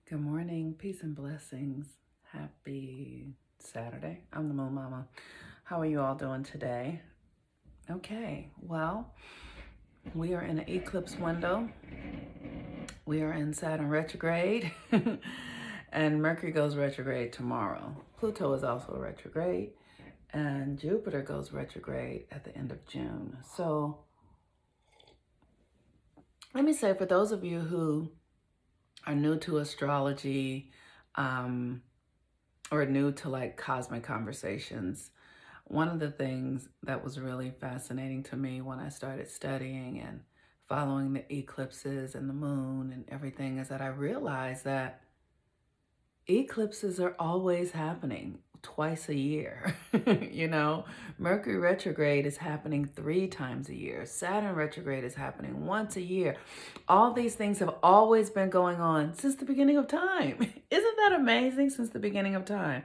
Good morning, peace and blessings. Happy Saturday. I'm the Moon Mama. How are you all doing today? Okay, well, we are in an eclipse window. We are in Saturn retrograde, and Mercury goes retrograde tomorrow. Pluto is also retrograde, and Jupiter goes retrograde at the end of June. So, let me say, for those of you who are new to astrology, or new to like cosmic conversations, one of the things that was really fascinating to me when I started studying and following the eclipses and the moon and everything is that I realized that eclipses are always happening twice a year. Mercury retrograde is happening 3 times a year. Saturn retrograde is happening once a year. All these things have always been going on since the beginning of time. Isn't that amazing? Since the beginning of time.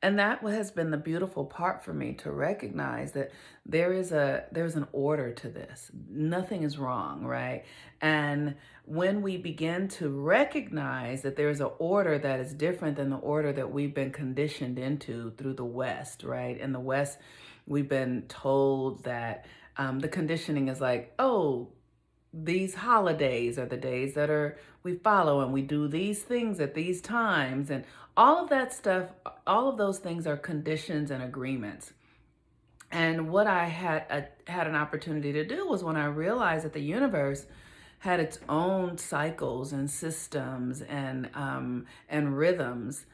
And that has been the beautiful part for me, to recognize that there's an order to this. Nothing is wrong, right? And when we begin to recognize that there's an order that is different than the order that we've been conditioned into through the West, right? In the West, we've been told that the conditioning is like, oh, these holidays are the days that we follow, and we do these things at these times, and all of that stuff, all of those things are conditions and agreements. And what I had an opportunity to do was when I realized that the universe had its own cycles and systems and rhythms,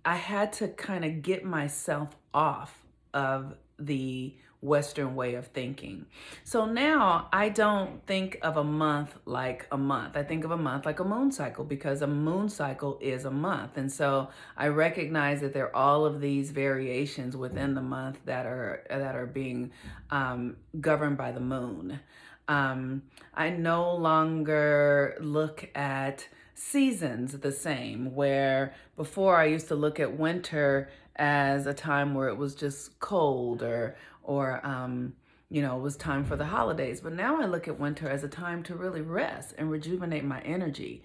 I had to kind of get myself off of the Western way of thinking. So now I don't think of a month like a month. I think of a month like a moon cycle, because a moon cycle is a month. And so I recognize that there are all of these variations within the month that are being governed by the moon. I no longer look at seasons the same, where before I used to look at winter as a time where it was just cold or it was time for the holidays. But now I look at winter as a time to really rest and rejuvenate my energy,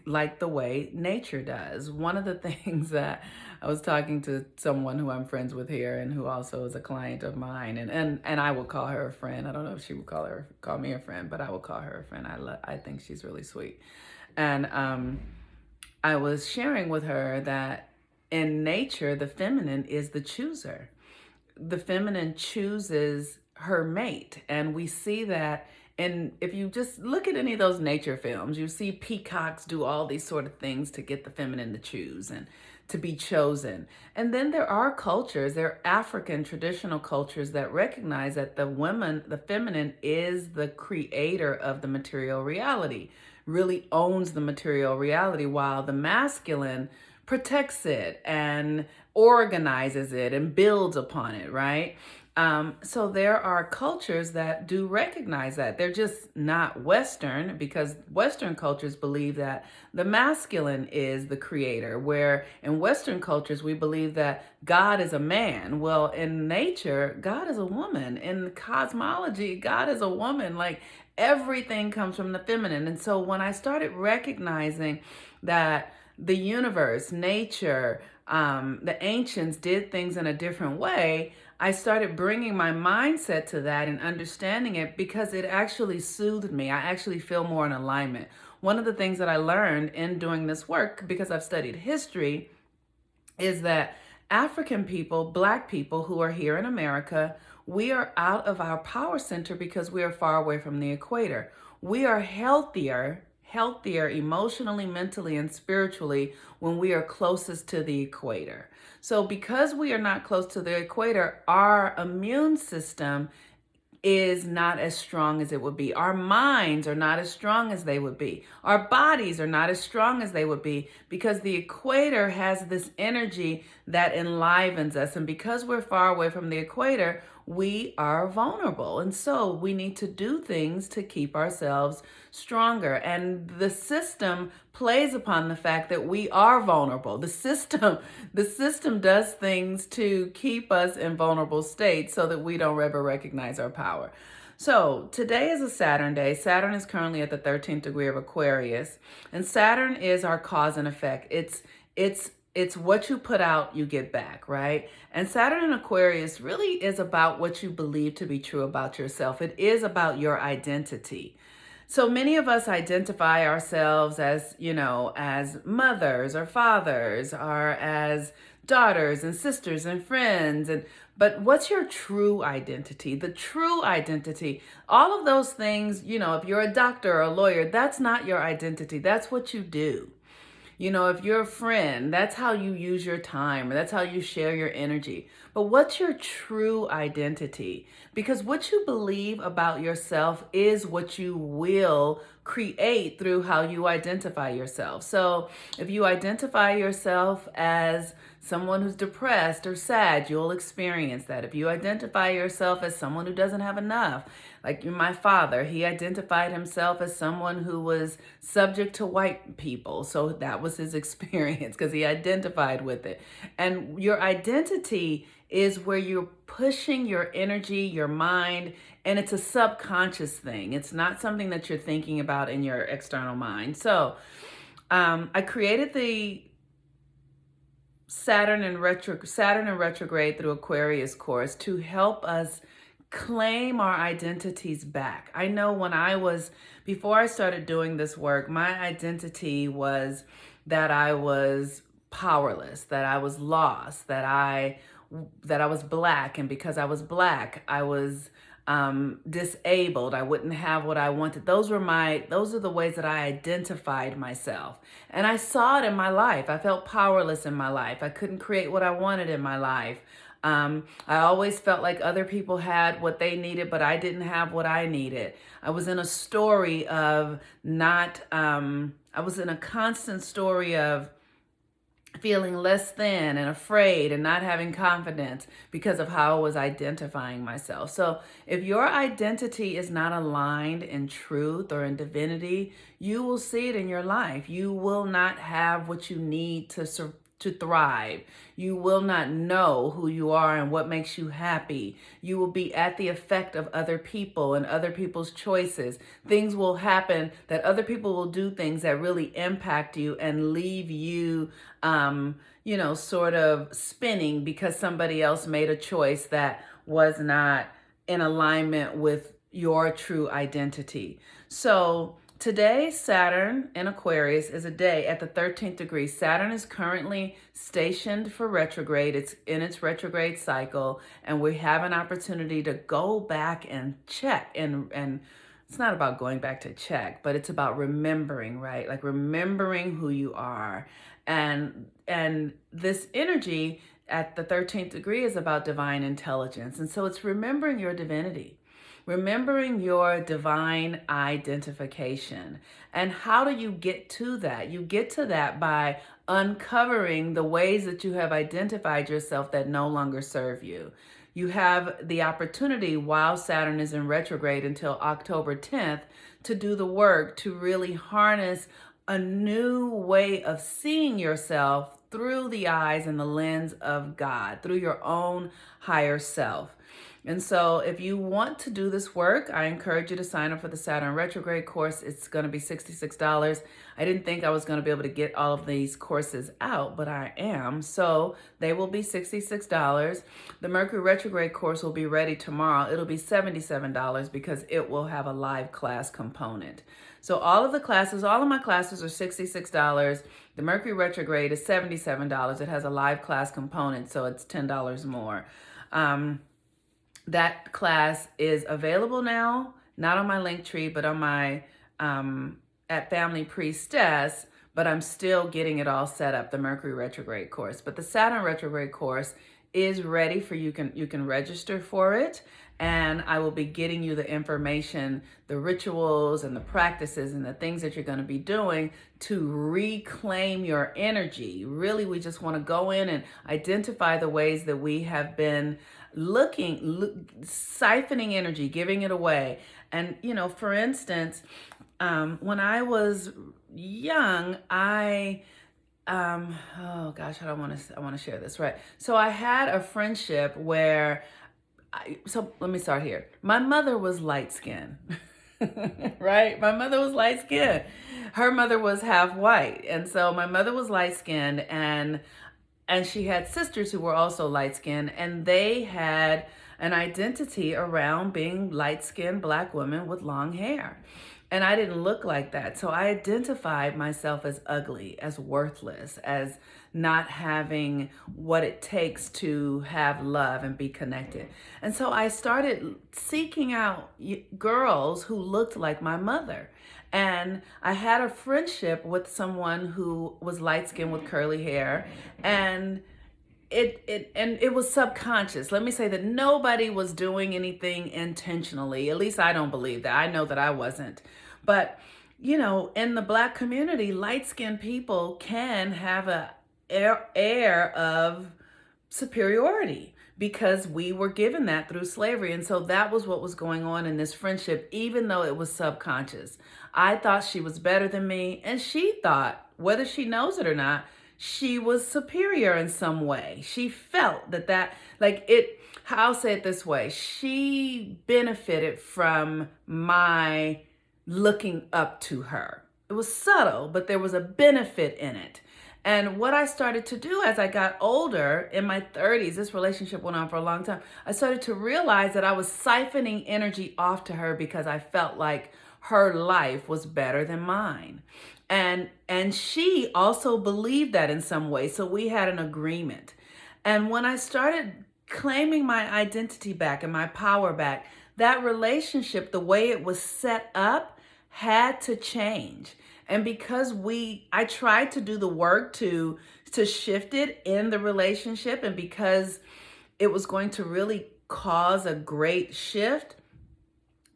like the way nature does. One of the things that I was talking to someone who I'm friends with here and who also is a client of mine, and I will call her a friend. I don't know if she would call me a friend, but I will call her a friend. I think she's really sweet. And I was sharing with her that in nature, the feminine is the chooser. The feminine chooses her mate. And we see that, and if you just look at any of those nature films, you see peacocks do all these sort of things to get the feminine to choose and to be chosen. And then there are African traditional cultures that recognize that the feminine is the creator of the material reality, really owns the material reality, while the masculine protects it and organizes it and builds upon it, right? So there are cultures that do recognize that. They're just not Western, because Western cultures believe that the masculine is the creator, where in Western cultures we believe that God is a man. Well, in nature, God is a woman. In cosmology, God is a woman. Like, everything comes from the feminine. And so when I started recognizing that the universe, nature, the ancients did things in a different way, I started bringing my mindset to that and understanding it, because it actually soothed me. I actually feel more in alignment. One of the things that I learned in doing this work, because I've studied history, is that African people, Black people who are here in America, we are out of our power center because we are far away from the equator. We are healthier emotionally, mentally, and spiritually when we are closest to the equator. So because we are not close to the equator, our immune system is not as strong as it would be. Our minds are not as strong as they would be. Our bodies are not as strong as they would be, because the equator has this energy that enlivens us. And because we're far away from the equator, we are vulnerable. And so we need to do things to keep ourselves stronger. And the system plays upon the fact that we are vulnerable. The system does things to keep us in vulnerable states so that we don't ever recognize our power. So today is a Saturn day. Saturn is currently at the 13th degree of Aquarius, and Saturn is our cause and effect. It's what you put out, you get back, right? And Saturn in Aquarius really is about what you believe to be true about yourself. It is about your identity. So many of us identify ourselves as, as mothers or fathers, or as daughters and sisters and friends. But what's your true identity? The true identity, all of those things, if you're a doctor or a lawyer, that's not your identity. That's what you do. If you're a friend, that's how you use your time, or that's how you share your energy. But what's your true identity? Because what you believe about yourself is what you will create through how you identify yourself. So if you identify yourself as someone who's depressed or sad, you'll experience that. If you identify yourself as someone who doesn't have enough, like my father, he identified himself as someone who was subject to white people. So that was his experience because he identified with it. And your identity is where you're pushing your energy, your mind, and it's a subconscious thing. It's not something that you're thinking about in your external mind. So I created the Saturn and retrograde through Aquarius course to help us claim our identities back. I know before I started doing this work, my identity was that I was powerless, that I was lost, that I was black, and because I was black, I was disabled. I wouldn't have what I wanted. Those are the ways that I identified myself. And I saw it in my life. I felt powerless in my life. I couldn't create what I wanted in my life. I always felt like other people had what they needed, but I didn't have what I needed. I was in a story of I was in a constant story of feeling less than and afraid and not having confidence because of how I was identifying myself. So if your identity is not aligned in truth or in divinity, you will see it in your life. You will not have what you need to thrive. You will not know who you are and what makes you happy. You will be at the effect of other people and other people's choices. Things will happen that other people will do things that really impact you and leave you, sort of spinning because somebody else made a choice that was not in alignment with your true identity. So today, Saturn in Aquarius is a day at the 13th degree. Saturn is currently stationed for retrograde. It's in its retrograde cycle, and we have an opportunity to go back and check. And it's not about going back to check, but it's about remembering, right? Like remembering who you are. And this energy at the 13th degree is about divine intelligence. And so it's remembering your divinity. Remembering your divine identification. And how do you get to that? You get to that by uncovering the ways that you have identified yourself that no longer serve you. You have the opportunity while Saturn is in retrograde until October 10th to do the work to really harness a new way of seeing yourself through the eyes and the lens of God, through your own higher self. And so if you want to do this work, I encourage you to sign up for the Saturn retrograde course. It's going to be $66. I didn't think I was going to be able to get all of these courses out, but I am. So they will be $66. The Mercury retrograde course will be ready tomorrow. It'll be $77 because it will have a live class component. So all of my classes are $66. The Mercury retrograde is $77. It has a live class component, so it's $10 more. That class is available now, not on my Linktree, but on my at Family Priestess, but I'm still getting it all set up, the Mercury retrograde course. But the Saturn retrograde course is ready for you. You can register for it, and I will be getting you the information, the rituals and the practices and the things that you're going to be doing to reclaim your energy. Really, we just want to go in and identify the ways that we have been siphoning energy, giving it away. And, for instance, when I was young, I want to share this, right? So I had a friendship where So let me start here. My mother was light skinned, right? My mother was light skinned. Her mother was half white. And so my mother was light skinned, and she had sisters who were also light skinned, and they had an identity around being light skinned Black women with long hair. And I didn't look like that. So I identified myself as ugly, as worthless, as not having what it takes to have love and be connected. And so I started seeking out girls who looked like my mother. And I had a friendship with someone who was light skinned with curly hair, and it was subconscious. Let me say that nobody was doing anything intentionally. At least I don't believe that. I know that I wasn't. But you know, in the Black community, light-skinned people can have a air of superiority because we were given that through slavery. And so that was what was going on in this friendship, even though it was subconscious. I thought she was better than me, and she thought, whether she knows it or not, she was superior in some way. She felt I'll say it this way, she benefited from my looking up to her. It was subtle, but there was a benefit in it. And what I started to do as I got older, in my 30s, this relationship went on for a long time, I started to realize that I was siphoning energy off to her because I felt like her life was better than mine. And she also believed that in some way. So we had an agreement. And when I started claiming my identity back and my power back, that relationship, the way it was set up, had to change. And because I tried to do the work to shift it in the relationship, and because it was going to really cause a great shift,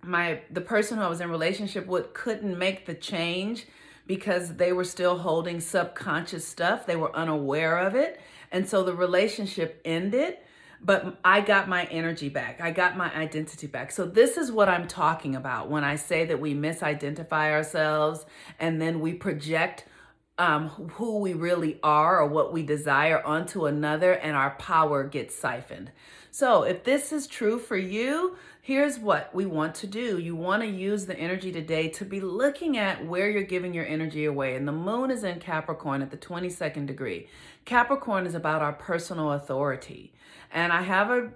the person who I was in relationship with couldn't make the change because they were still holding subconscious stuff. They were unaware of it. And so the relationship ended, but I got my energy back. I got my identity back. So this is what I'm talking about when I say that we misidentify ourselves and then we project who we really are or what we desire onto another, and our power gets siphoned. So if this is true for you, here's what we want to do. You want to use the energy today to be looking at where you're giving your energy away. And the moon is in Capricorn at the 22nd degree. Capricorn is about our personal authority. And I have a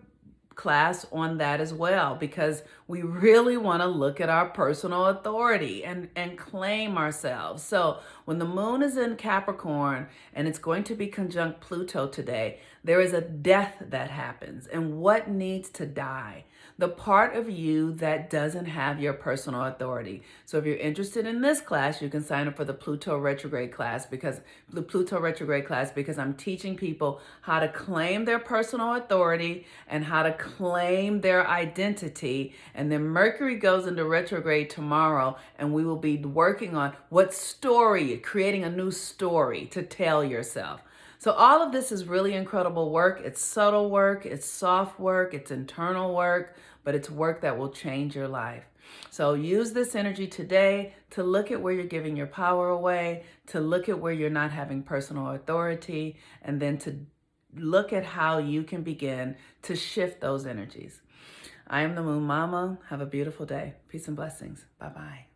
class on that as well, because we really want to look at our personal authority and claim ourselves. So when the moon is in Capricorn and it's going to be conjunct Pluto today, there is a death that happens. And what needs to die? The part of you that doesn't have your personal authority. So if you're interested in this class, you can sign up for the Pluto Retrograde class, because I'm teaching people how to claim their personal authority and how to claim their identity. And then Mercury goes into retrograde tomorrow, and we will be working on creating a new story to tell yourself. So all of this is really incredible work. It's subtle work, it's soft work, it's internal work, but it's work that will change your life. So use this energy today to look at where you're giving your power away, to look at where you're not having personal authority, and then to look at how you can begin to shift those energies. I am the Moon Mama. Have a beautiful day. Peace and blessings. Bye-bye.